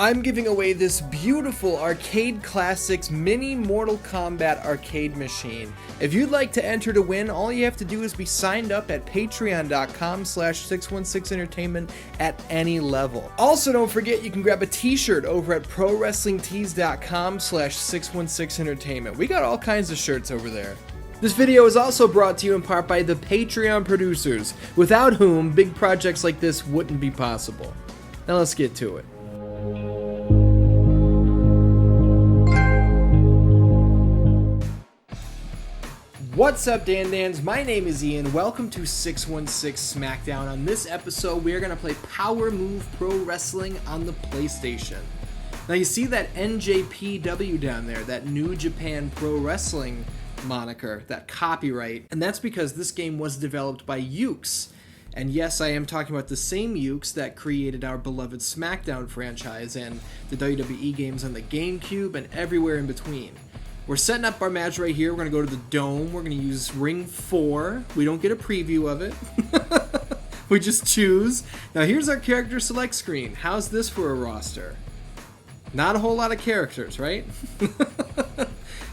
I'm giving away this beautiful Arcade Classics mini Mortal Kombat arcade machine. If you'd like to enter to win, all you have to do is be signed up at patreon.com/616entertainment at any level. Also, don't forget you can grab a t-shirt over at prowrestlingtees.com/616entertainment. We got all kinds of shirts over there. This video is also brought to you in part by the Patreon producers, without whom big projects like this wouldn't be possible. Now let's get to it. What's up, Dan-Dans? My name is Ian. Welcome to 616 SmackDown. On this episode, we are going to play Power Move Pro Wrestling on the PlayStation. Now, you see that NJPW down there, that New Japan Pro Wrestling moniker, that copyright, and that's because this game was developed by Yuke's. And yes, I am talking about the same Yuke's that created our beloved SmackDown franchise and the WWE games on the GameCube and everywhere in between. We're setting up our match right here. We're going to go to the Dome. We're going to use Ring 4. We don't get a preview of it. We just choose. Now here's our character select screen. How's this for a roster? Not a whole lot of characters, right?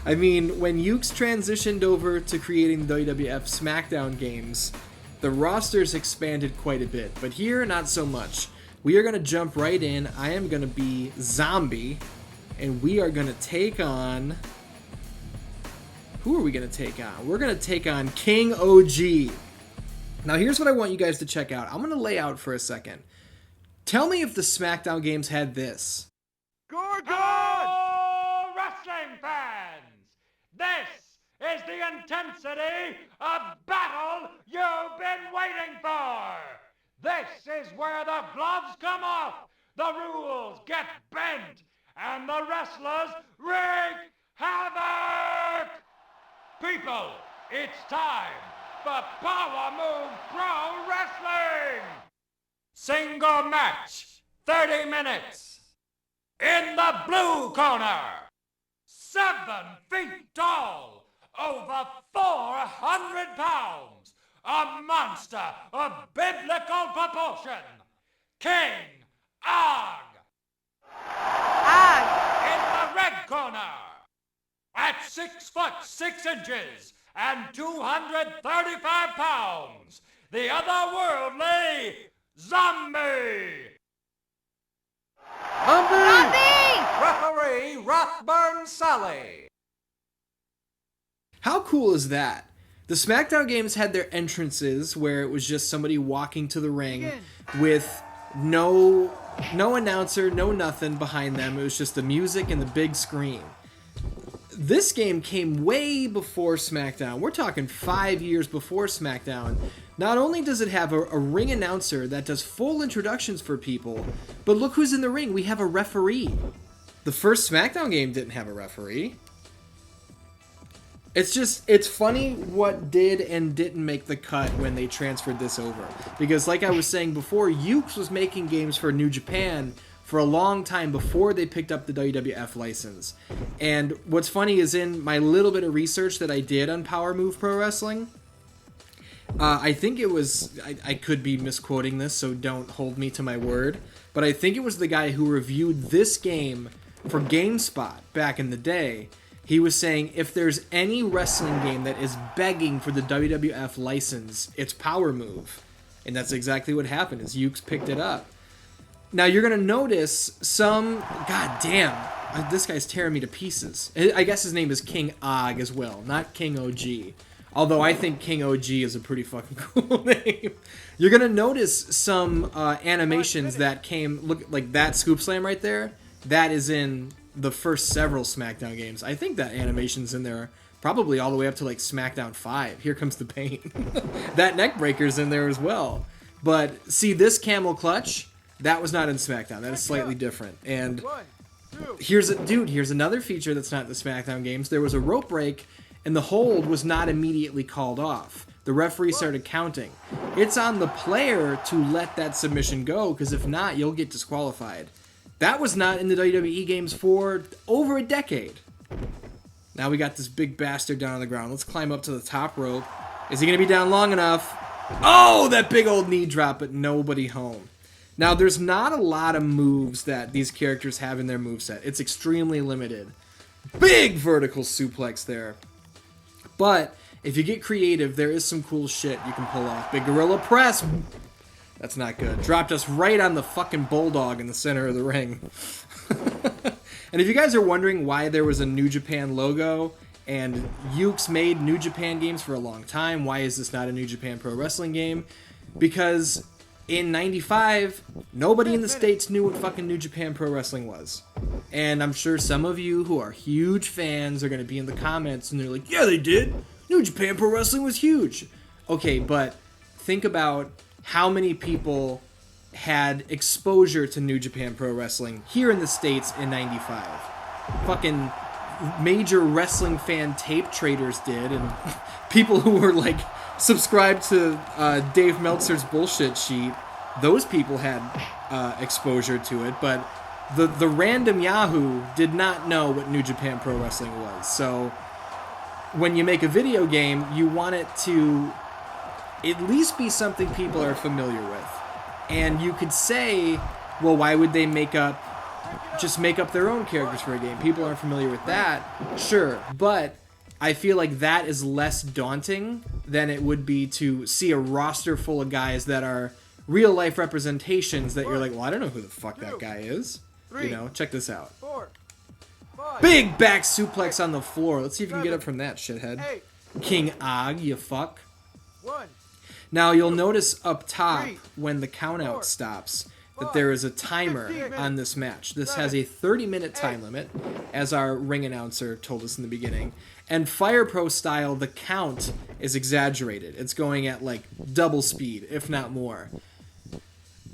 I mean, when Yuke's transitioned over to creating the WWF SmackDown games, the rosters expanded quite a bit. But here, not so much. We are going to jump right in. I am going to be Zombie. And we are going to take on... Who are we going to take on? We're going to take on King OG. Now, here's what I want you guys to check out. I'm going to lay out for a second. Tell me if the SmackDown games had this. Good! Oh, wrestling fans! This is the intensity of battle you've been waiting for! This is where the gloves come off, the rules get bent, and the wrestlers wreak havoc! People, it's time for Power Move Pro Wrestling! Single match, 30 minutes. In the blue corner, 7 feet tall, over 400 pounds, a monster of biblical proportion, King Og. In the red corner, at 6 foot 6 inches and 235 pounds, the otherworldly Zombie! Referee Rothburn Sully. How cool is that? The SmackDown games had their entrances where it was just somebody walking to the ring with no announcer, no nothing behind them. It was just the music and the big screen. This game came way before SmackDown. We're talking 5 years before SmackDown. Not only does it have a ring announcer that does full introductions for people, but look who's in the ring. We have a referee. The first SmackDown game didn't have a referee. It's funny what did and didn't make the cut when they transferred this over. Because like I was saying before, Yuke's was making games for New Japan for a long time before they picked up the WWF license. And what's funny is in my little bit of research that I did on Power Move Pro Wrestling, I think it was, I could be misquoting this, so don't hold me to my word, but I think it was the guy who reviewed this game for GameSpot back in the day. He was saying, if there's any wrestling game that is begging for the WWF license, it's Power Move. And that's exactly what happened, is Yuke's picked it up. Now, you're going to notice some... God damn. This guy's tearing me to pieces. I guess his name is King Og as well, not King OG. Although I think King OG is a pretty fucking cool name. You're going to notice some animations that came... Look, like that Scoop Slam right there. That is in the first several SmackDown games. I think that animation's in there probably all the way up to like SmackDown 5. Here Comes the Pain. That neck breaker's in there as well. But see this camel clutch... That was not in SmackDown. That is slightly different. And here's another feature that's not in the SmackDown games. There was a rope break, and the hold was not immediately called off. The referee started counting. It's on the player to let that submission go, because if not, you'll get disqualified. That was not in the WWE games for over a decade. Now we got this big bastard down on the ground. Let's climb up to the top rope. Is he going to be down long enough? Oh, that big old knee drop, but nobody home. Now, there's not a lot of moves that these characters have in their moveset. It's extremely limited. Big vertical suplex there. But if you get creative, there is some cool shit you can pull off. Big gorilla press. That's not good. Dropped us right on the fucking bulldog in the center of the ring. And if you guys are wondering why there was a New Japan logo, and Yuke's made New Japan games for a long time, why is this not a New Japan Pro Wrestling game? Because in 95, nobody in the States knew what fucking New Japan Pro Wrestling was. And I'm sure some of you who are huge fans are going to be in the comments and they're like, yeah, they did. New Japan Pro Wrestling was huge. Okay, but think about how many people had exposure to New Japan Pro Wrestling here in the States in 95. Fucking major wrestling fan tape traders did, and people who were like subscribed to Dave Meltzer's bullshit sheet, those people had exposure to it, but the random Yahoo did not know what New Japan Pro Wrestling was. So when you make a video game, you want it to at least be something people are familiar with. And you could say, well, why would they just make up their own characters for a game? People aren't familiar with that. Sure, but I feel like that is less daunting than it would be to see a roster full of guys that are real life representations that you're like, well, I don't know who the fuck that guy is. You know, check this out. Big back suplex on the floor. Let's see if you can get up from that, shithead. King Og, you fuck. Now, you'll notice up top, when the countout stops, that there is a timer on this match. This has a 30-minute time limit, as our ring announcer told us in the beginning. And Fire Pro style, the count is exaggerated. It's going at, like, double speed, if not more.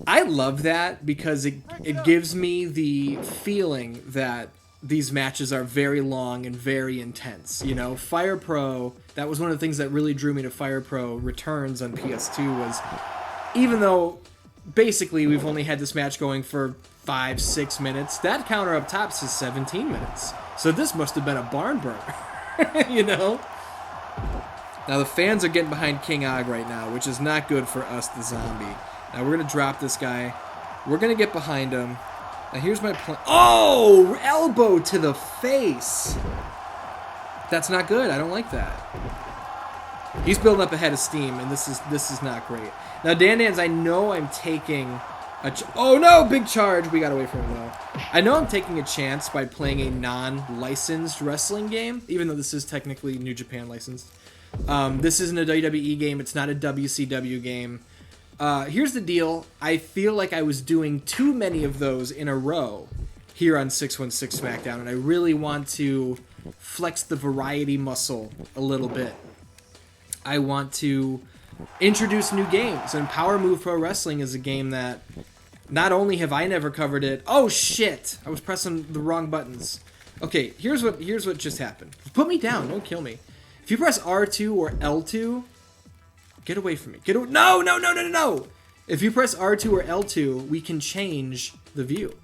I love that because it gives me the feeling that these matches are very long and very intense. You know, Fire Pro, that was one of the things that really drew me to Fire Pro Returns on PS2 was, even though basically we've only had this match going for 5-6 minutes, that counter up top says 17 minutes. So this must have been a barn burner, you know? Now the fans are getting behind King Og right now, which is not good for us, the zombie. Now we're going to drop this guy. We're going to get behind him. Now here's my plan. Oh! Elbow to the face! That's not good. I don't like that. He's building up a head of steam, and this is not great. Now, Dan, I know I'm taking oh no! Big charge! We got away from him, though. I know I'm taking a chance by playing a non-licensed wrestling game, even though this is technically New Japan licensed. This isn't a WWE game. It's not a WCW game. Here's the deal. I feel like I was doing too many of those in a row here on 616 SmackDown, and I really want to flex the variety muscle a little bit. I want to introduce new games, and Power Move Pro Wrestling is a game that not only have I never covered it. Oh shit! I was pressing the wrong buttons. Okay, here's what just happened. Put me down. Don't kill me. If you press R2 or L2, get away from me. No! If you press R2 or L2, we can change the view.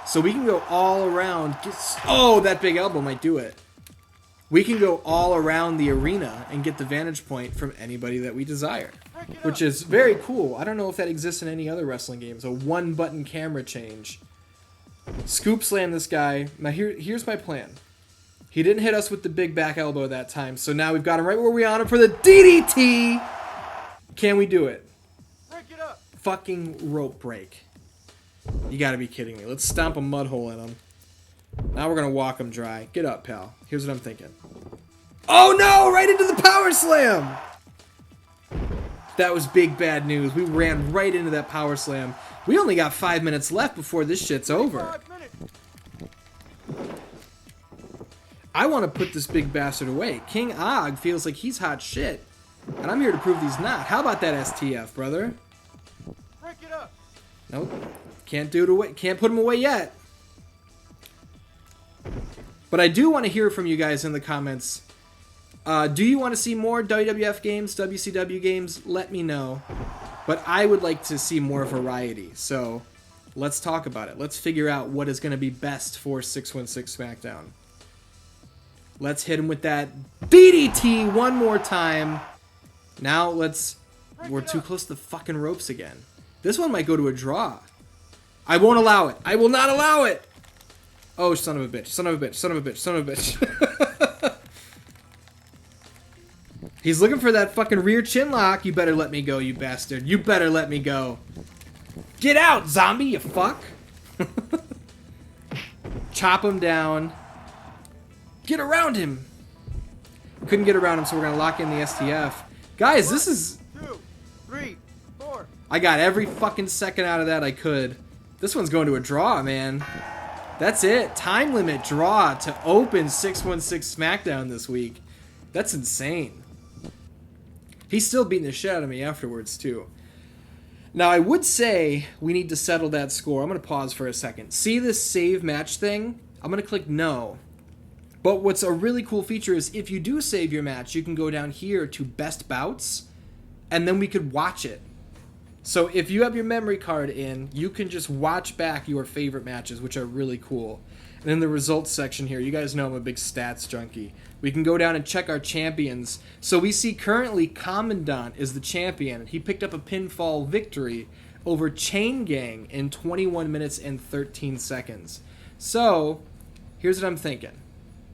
So we can go all around. Oh, that big elbow might do it. We can go all around the arena and get the vantage point from anybody that we desire, which is very cool. I don't know if that exists in any other wrestling games. A one-button camera change. Scoop slam this guy. Now here's my plan. He didn't hit us with the big back elbow that time, so now we've got him right where we want him for the DDT. Can we do it? Break it up. Fucking rope break. You gotta be kidding me. Let's stomp a mud hole in him. Now we're gonna walk him dry. Get up, pal. Here's what I'm thinking. Oh no! Right into the power slam! That was big bad news. We ran right into that power slam. We only got 5 minutes left before this shit's over. I want to put this big bastard away. King Og feels like he's hot shit. And I'm here to prove he's not. How about that STF, brother? Break it up. Nope. Can't do it away. Can't put him away yet. But I do want to hear from you guys in the comments. Do you want to see more WWF games, WCW games? Let me know. But I would like to see more variety. So let's talk about it. Let's figure out what is going to be best for 616 SmackDown. Let's hit him with that DDT one more time. Now we're too close to the fucking ropes again. This one might go to a draw. I won't allow it. I will not allow it. Oh, son of a bitch. Son of a bitch. Son of a bitch. Son of a bitch. He's looking for that fucking rear chin lock. You better let me go, you bastard. You better let me go. Get out, zombie, you fuck. Chop him down. Get around him. Couldn't get around him, so we're going to lock in the STF. Guys, this is... 2, 3, 4. I got every fucking second out of that I could. This one's going to a draw, man. That's it. Time limit draw to open 616 SmackDown this week. That's insane. He's still beating the shit out of me afterwards, too. Now, I would say we need to settle that score. I'm going to pause for a second. See this save match thing? I'm going to click no. But what's a really cool feature is if you do save your match, you can go down here to best bouts, and then we could watch it. So if you have your memory card in, you can just watch back your favorite matches, which are really cool. And in the results section here, you guys know I'm a big stats junkie. We can go down and check our champions. So we see currently Commandant is the champion. He picked up a pinfall victory over Chain Gang in 21 minutes and 13 seconds. So here's what I'm thinking.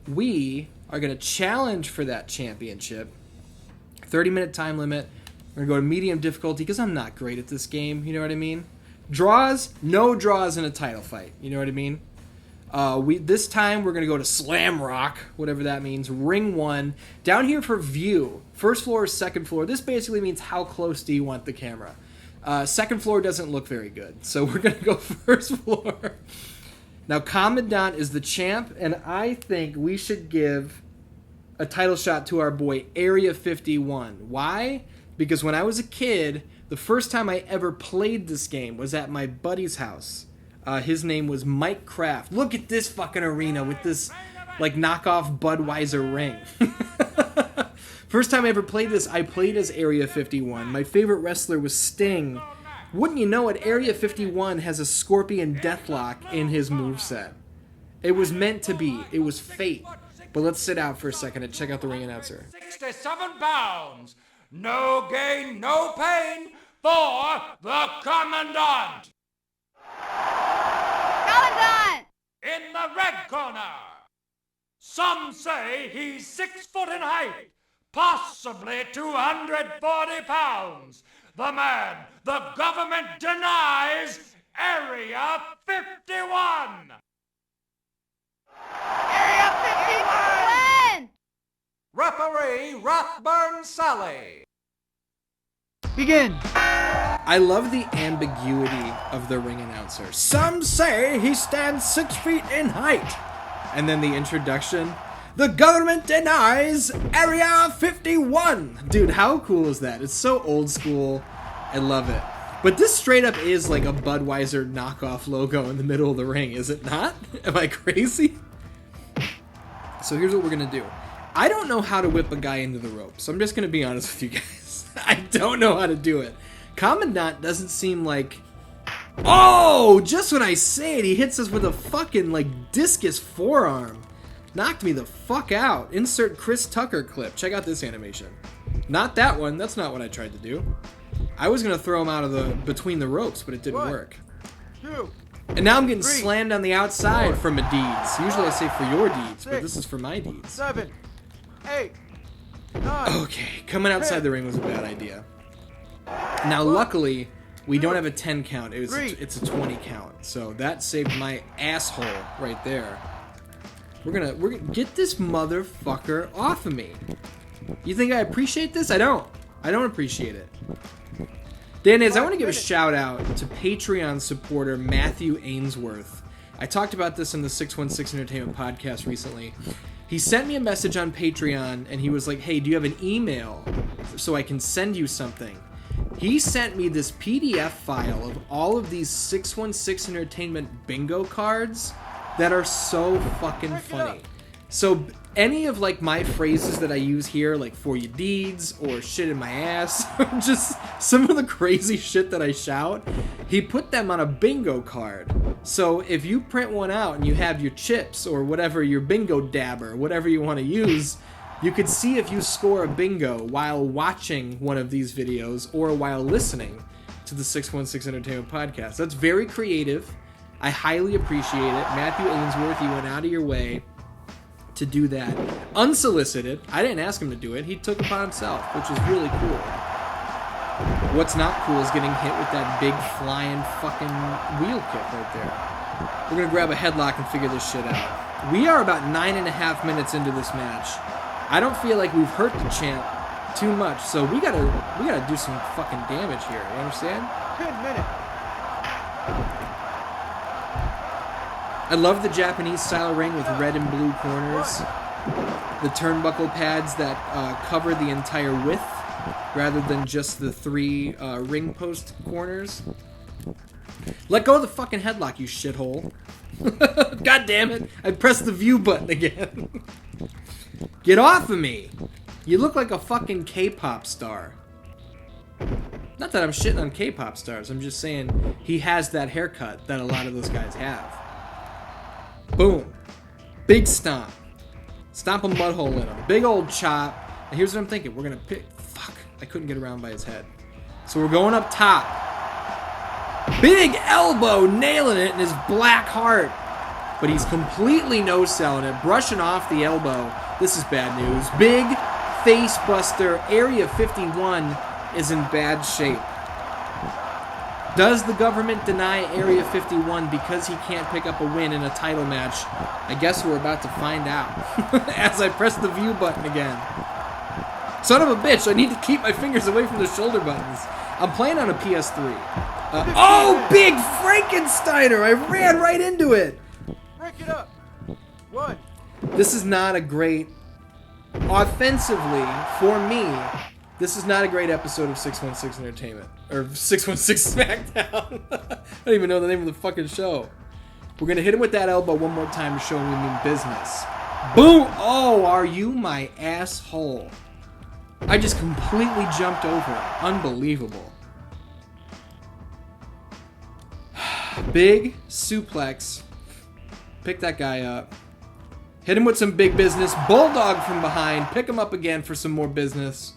We are going to challenge for that championship. 30-minute time limit. We're going to go to medium difficulty because I'm not great at this game. You know what I mean? Draws? No draws in a title fight. You know what I mean? This time we're going to go to Slam Rock, whatever that means. Ring 1. Down here for view. First floor or second floor. This basically means how close do you want the camera. Second floor doesn't look very good. So we're going to go first floor. Now, Commandant is the champ, and I think we should give a title shot to our boy, Area 51. Why? Because when I was a kid, the first time I ever played this game was at my buddy's house. His name was Mike Kraft. Look at this fucking arena with this, like, knockoff Budweiser ring. First time I ever played this, I played as Area 51. My favorite wrestler was Sting. Wouldn't you know it, Area 51 has a Scorpion Deathlock in his moveset. It was meant to be. It was fate. But let's sit out for a second and check out the ring announcer. 67 pounds. No gain, no pain for the Commandant. Commandant! In the red corner. Some say he's 6 foot in height, possibly 240 pounds. The man the government denies, Area 51. Area 51! Referee Rathburn Sally. Begin. I love the ambiguity of the ring announcer. Some say he stands 6 feet in height. And then the introduction. The government denies Area 51. Dude, how cool is that? It's so old school. I love it. But this straight up is like a Budweiser knockoff logo in the middle of the ring, is it not? Am I crazy? So here's what we're going to do. I don't know how to whip a guy into the ropes. So I'm just going to be honest with you guys. I don't know how to do it. Commandant doesn't seem like... Oh! Just when I say it, he hits us with a fucking, like, discus forearm. Knocked me the fuck out. Insert Chris Tucker clip. Check out this animation. Not that one. That's not what I tried to do. I was going to throw him out of the between the ropes, but it didn't work. 2. And now I'm getting 3, slammed on the outside 4, for my deeds. Usually I say for your deeds, 6, but this is for my deeds. 7, 8, 9. Okay, coming outside the ring was a bad idea. Now, luckily, we don't have a 10 count. It's a 20 count. So that saved my asshole right there. We're gonna get this motherfucker off of me. You think I appreciate this? I don't. I don't appreciate it. I want to give a shout out to Patreon supporter Matthew Ainsworth. I talked about this in the 616 Entertainment podcast recently. He sent me a message on Patreon and he was like, hey, do you have an email so I can send you something? He sent me this PDF file of all of these 616 Entertainment bingo cards that are so fucking funny. So any of like my phrases that I use here, like for your deeds or shit in my ass, or just some of the crazy shit that I shout, he put them on a bingo card. So if you print one out and you have your chips or whatever, your bingo dabber, whatever you want to use, you could see if you score a bingo while watching one of these videos or while listening. to the 616 Entertainment Podcast. That's very creative. I highly appreciate it. Matthew Ainsworth, you went out of your way to do that. Unsolicited. I didn't ask him to do it. He took it upon himself, which is really cool. What's not cool is getting hit with that big flying fucking wheel kick right there. We're going to grab a headlock and figure this shit out. We are about 9.5 minutes into this match. I don't feel like we've hurt the champ too much, so we gotta do some fucking damage here. You understand? 10 minutes. I love the Japanese style ring with red and blue corners. The turnbuckle pads that cover the entire width rather than just the 3 ring post corners. Let go of the fucking headlock, you shithole. God damn it. I pressed the view button again. Get off of me. You look like a fucking K-pop star. Not that I'm shitting on K-pop stars. I'm just saying he has that haircut that a lot of those guys have. Boom. Big stomp. Stomp a mud hole in him. Big old chop. And here's what I'm thinking. We're going to pick... Fuck. I couldn't get around by his head. So we're going up top. Big elbow nailing it in his black heart. But he's completely no-selling it. Brushing off the elbow. This is bad news. Big face buster. Area 51 is in bad shape. Does the government deny Area 51 because he can't pick up a win in a title match? I guess we're about to find out. As I press the view button again. Son of a bitch, I need to keep my fingers away from the shoulder buttons. I'm playing on a PS3. Oh, big Frankensteiner! I ran right into it! Break it up. 1. This is not a great... Offensively, for me, this is not a great episode of 616 Entertainment. Or 616 SmackDown. I don't even know the name of the fucking show. We're going to hit him with that elbow one more time to show him we mean business. Boom! Oh, are you my asshole? I just completely jumped over it. Unbelievable. Big suplex. Pick that guy up. Hit him with some big business. Bulldog from behind. Pick him up again for some more business.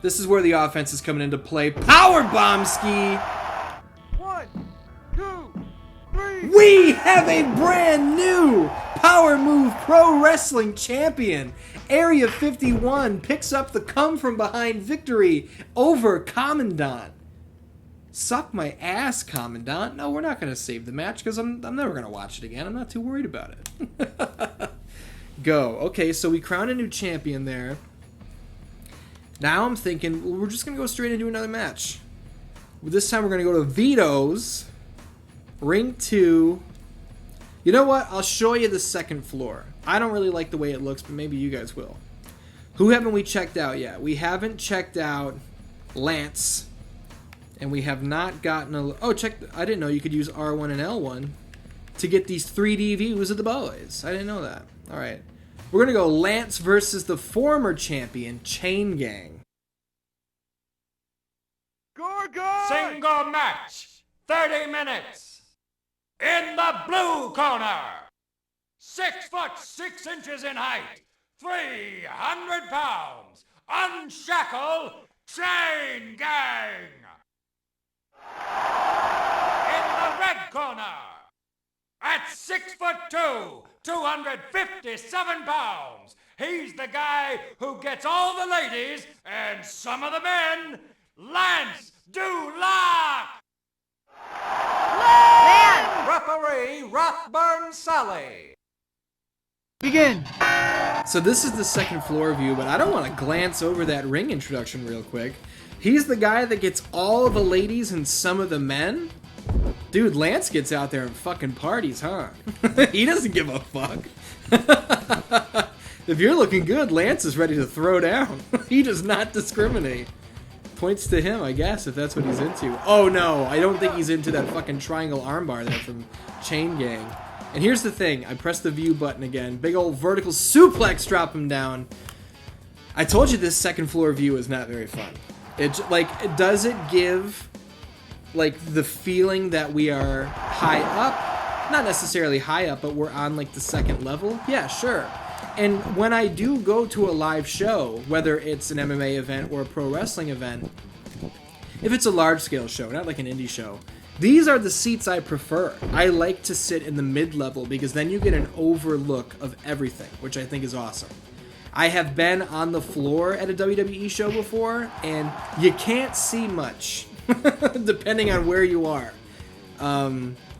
This is where the offense is coming into play. Power bomb ski. 1, 2, 3. We have a brand new Power Move Pro Wrestling champion. Area 51 picks up the come from behind victory over Commandant. Suck my ass, Commandant. No, we're not going to save the match because I'm never going to watch it again. I'm not too worried about it. Go. Okay, so we crown a new champion there. Now I'm thinking, well, we're just going to go straight into another match. This time we're going to go to Vito's. Ring 2. You know what? I'll show you the second floor. I don't really like the way it looks, but maybe you guys will. Who haven't we checked out yet? We haven't checked out Lance. And we have not gotten a... Oh, I didn't know you could use R1 and L1 to get these 3D views of the boys. I didn't know that. All right. We're going to go Lance versus the former champion, Chain Gang. Gorgon! Single match, 30 minutes. In the blue corner, 6 foot 6 inches in height, 300 pounds, unshackled Chain Gang. In the red corner, at 6 foot 2, 257 pounds, he's the guy who gets all the ladies and some of the men, Lance Duloc. Lance! Referee Rothburn Sally. Begin! So this is the second floor view, but I don't want to glance over that ring introduction real quick. He's the guy that gets all of the ladies and some of the men? Dude, Lance gets out there and fucking parties, huh? He doesn't give a fuck. If you're looking good, Lance is ready to throw down. He does not discriminate. Points to him, I guess, if that's what he's into. Oh no, I don't think he's into that fucking triangle armbar there from Chain Gang. And here's the thing, I pressed the view button again. Big old vertical suplex, drop him down. I told you this second floor view is not very fun. Does it give like the feeling that we are high up? Not necessarily high up, but we're on like the second level? Yeah, sure. And when I do go to a live show, whether it's an MMA event or a pro wrestling event, if it's a large-scale show, not like an indie show, these are the seats I prefer. I like to sit in the mid-level because then you get an overlook of everything, which I think is awesome. I have been on the floor at a WWE show before, and you can't see much, depending on where you are.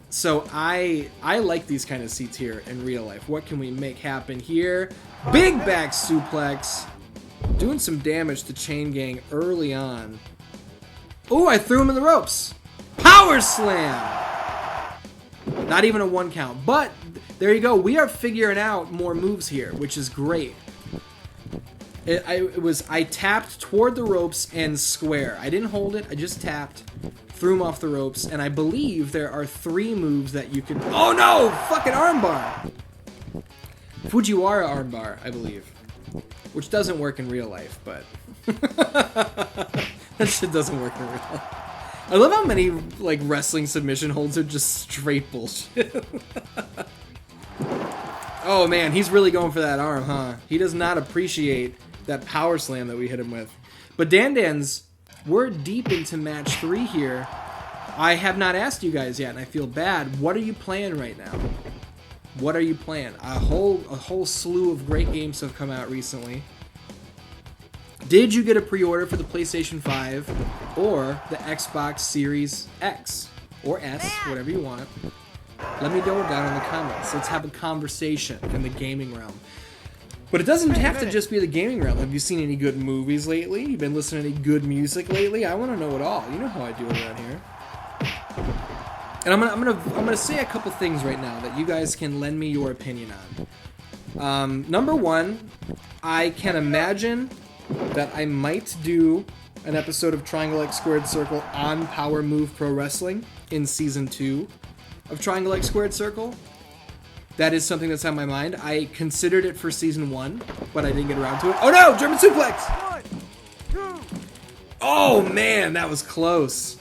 So I like these kind of seats here in real life. What can we make happen here? Big back suplex. Doing some damage to Chain Gang early on. Oh, I threw him in the ropes. Power slam. Not even a 1 count. But there you go. We are figuring out more moves here, which is great. I tapped toward the ropes and square. I didn't hold it. I just tapped, threw him off the ropes, and I believe there are 3 moves that you can... Oh no! Fucking armbar! Fujiwara armbar, I believe. Which doesn't work in real life, but... that shit doesn't work in real life. I love how many, like, wrestling submission holds are just straight bullshit. Oh man, he's really going for that arm, huh? He does not appreciate that power slam that we hit him with. But Dandans, we're deep into match 3 here. I have not asked you guys yet, and I feel bad. What are you playing right now? What are you playing? A whole slew of great games have come out recently. Did you get a pre-order for the PlayStation 5 or the Xbox Series X or S, whatever you want? Let me know down in the comments. Let's have a conversation in the gaming realm. But it doesn't have to just be the gaming realm. Have you seen any good movies lately? You been listening to any good music lately? I want to know it all. You know how I do it around here. And I'm gonna say a couple things right now that you guys can lend me your opinion on. Number 1, I can imagine that I might do an episode of Triangle X Squared Circle on Power Move Pro Wrestling in Season 2 of Triangle X Squared Circle. That is something that's on my mind. I considered it for Season 1, but I didn't get around to it. Oh no! German suplex! 1, 2. Oh man, that was close.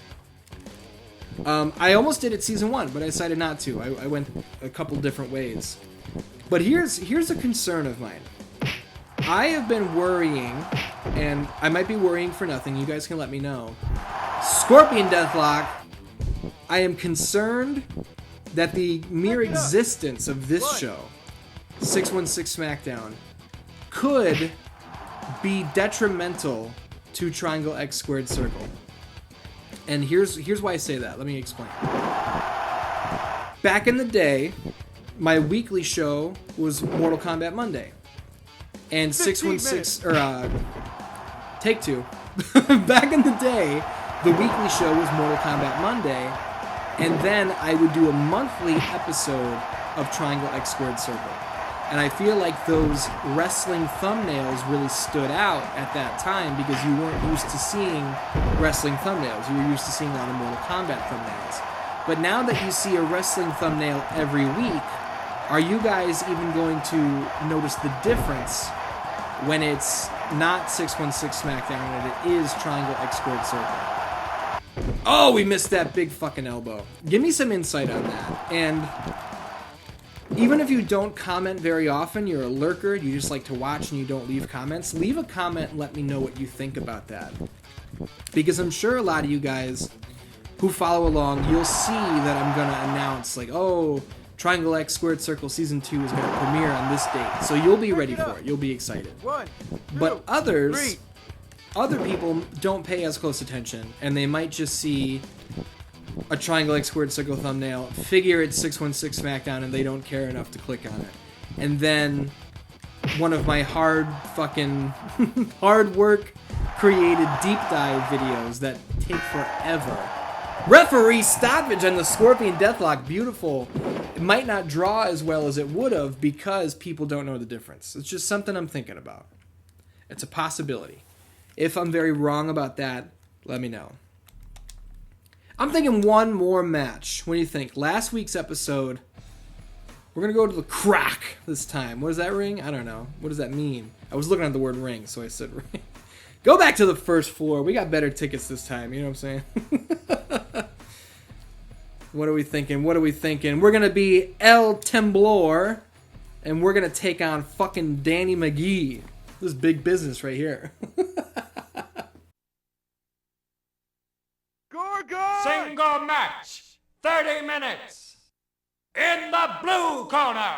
I almost did it Season 1, but I decided not to. I went a couple different ways. But here's a concern of mine. I have been worrying, and I might be worrying for nothing. You guys can let me know. Scorpion Deathlock. I am concerned that the mere existence of this show, 616 SmackDown, could be detrimental to Triangle X Squared Circle. And here's why I say that. Let me explain. Back in the day, my weekly show was Mortal Kombat Monday. And 616, or Take Two. Back in the day, the weekly show was Mortal Kombat Monday. And then I would do a monthly episode of Triangle X Squared Circle. And I feel like those wrestling thumbnails really stood out at that time because you weren't used to seeing wrestling thumbnails. You were used to seeing a lot of Mortal Kombat thumbnails. But now that you see a wrestling thumbnail every week, are you guys even going to notice the difference when it's not 616 SmackDown and it is Triangle X Squared Circle? Oh, we missed that big fucking elbow. Give me some insight on that. And even if you don't comment very often, you're a lurker, you just like to watch and you don't leave comments, leave a comment and let me know what you think about that. Because I'm sure a lot of you guys who follow along, you'll see that I'm going to announce, like, oh, Triangle X Squared Circle Season 2 is going to premiere on this date. So you'll be ready for it. You'll be excited. 1, 2, But others... 3. Other people don't pay as close attention, and they might just see a Triangle X Squared Circle thumbnail, figure it's 616 SmackDown, and they don't care enough to click on it. And then one of my hard work created deep dive videos that take forever. Referee stoppage on the Scorpion Deathlock, beautiful. It might not draw as well as it would have because people don't know the difference. It's just something I'm thinking about. It's a possibility. If I'm very wrong about that, let me know. I'm thinking one more match. What do you think? Last week's episode, we're going to go to the crack this time. What does that ring? I don't know. What does that mean? I was looking at the word ring, so I said ring. Go back to the first floor. We got better tickets this time. You know what I'm saying? What are we thinking? What are we thinking? We're going to be El Temblor, and we're going to take on fucking Danny McGee. This is big business right here. single match, 30 minutes. In the blue corner,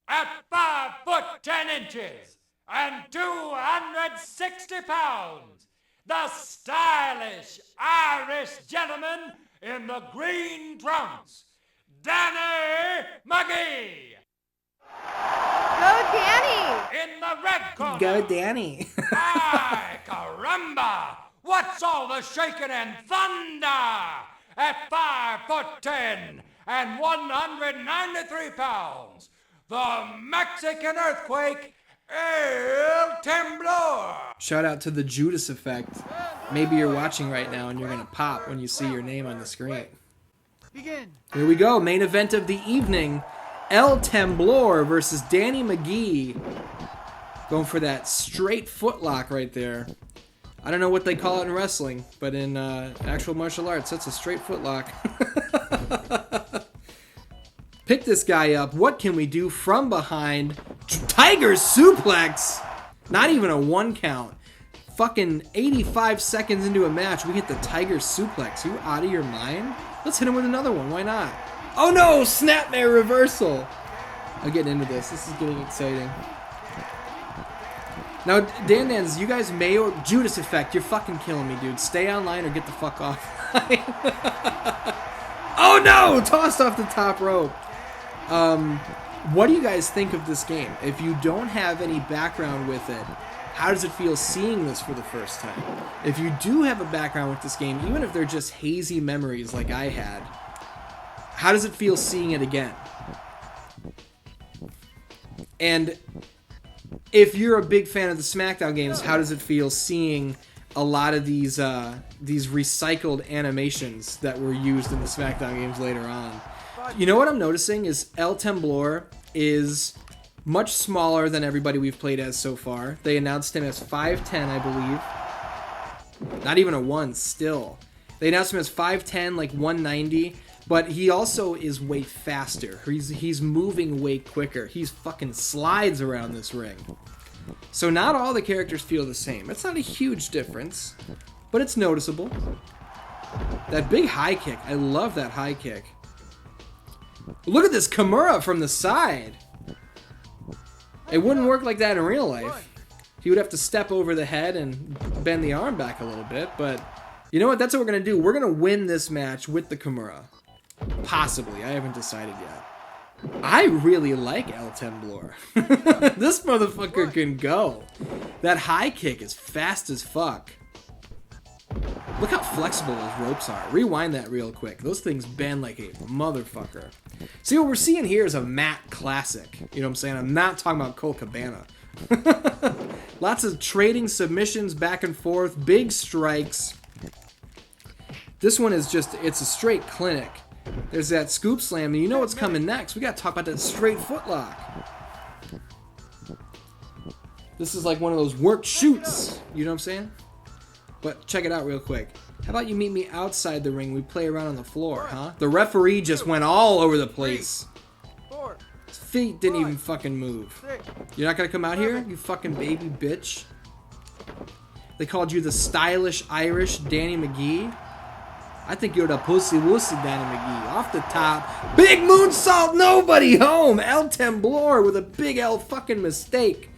at 5 foot 10 inches and 260 pounds, the stylish Irish gentleman in the green trunks, Danny McGee. Go Danny! In the red corner. Go Danny. Ay, caramba! What's all the shaking and thunder? At 5 foot 10 and 193 pounds, the Mexican earthquake, El Temblor. Shout out to the Judas Effect. Maybe you're watching right now and you're gonna pop when you see your name on the screen. Begin. Here we go, main event of the evening. El Temblor versus Danny McGee. Going for that straight footlock right there. I don't know what they call it in wrestling, but in actual martial arts, that's a straight footlock. Pick this guy up. What can we do from behind? Tiger suplex! Not even a 1 count. Fucking 85 seconds into a match, we hit the Tiger suplex. You out of your mind? Let's hit him with another one. Why not? Oh no! Snapmare reversal! I'm getting into this. This is getting exciting. Now, Dan, you guys may or Judas Effect, you're fucking killing me, dude. Stay online or get the fuck off. Oh no! Tossed off the top rope. What do you guys think of this game? If you don't have any background with it, how does it feel seeing this for the first time? If you do have a background with this game, even if they're just hazy memories like I had, how does it feel seeing it again? And if you're a big fan of the SmackDown games, how does it feel seeing a lot of these recycled animations that were used in the SmackDown games later on? You know what I'm noticing is El Temblor is much smaller than everybody we've played as so far. They announced him as 5'10", I believe. Not even a 1 still. They announced him as 5'10", like 190. But he also is way faster. He's moving way quicker. He's fucking slides around this ring. So not all the characters feel the same. It's not a huge difference, but it's noticeable. That big high kick. I love that high kick. Look at this Kimura from the side. It wouldn't work like that in real life. He would have to step over the head and bend the arm back a little bit, but you know what? That's what we're going to do. We're going to win this match with the Kimura. Possibly. I haven't decided yet. I really like El Temblor. This motherfucker can go. That high kick is fast as fuck. Look how flexible those ropes are. Rewind that real quick. Those things bend like a motherfucker. See, what we're seeing here is a mat classic. You know what I'm saying? I'm not talking about Colt Cabana. Lots of trading submissions back and forth. Big strikes. This one is just, it's a straight clinic. There's that scoop slam, and you know what's coming next. We gotta talk about that straight footlock. This is like one of those work shoots. You know what I'm saying? But check it out real quick. How about you meet me outside the ring? We play around on the floor, huh? The referee just went all over the place. His feet didn't even fucking move. You're not gonna come out here, you fucking baby bitch? They called you the stylish Irish Danny McGee. I think you're the pussy wussy Danny McGee. Off the top. Big moonsault, nobody home. El Temblor with a big L fucking mistake.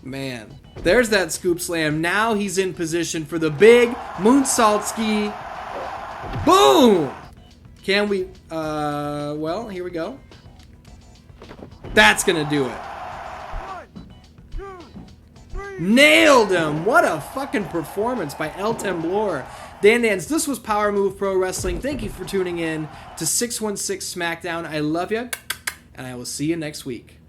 Man. There's that scoop slam. Now he's in position for the big moonsault ski. Boom! Can we, well, here we go. That's gonna do it. Nailed him! What a fucking performance by El Temblor. Dans, this was Power Move Pro Wrestling. Thank you for tuning in to 616 SmackDown. I love you, and I will see you next week.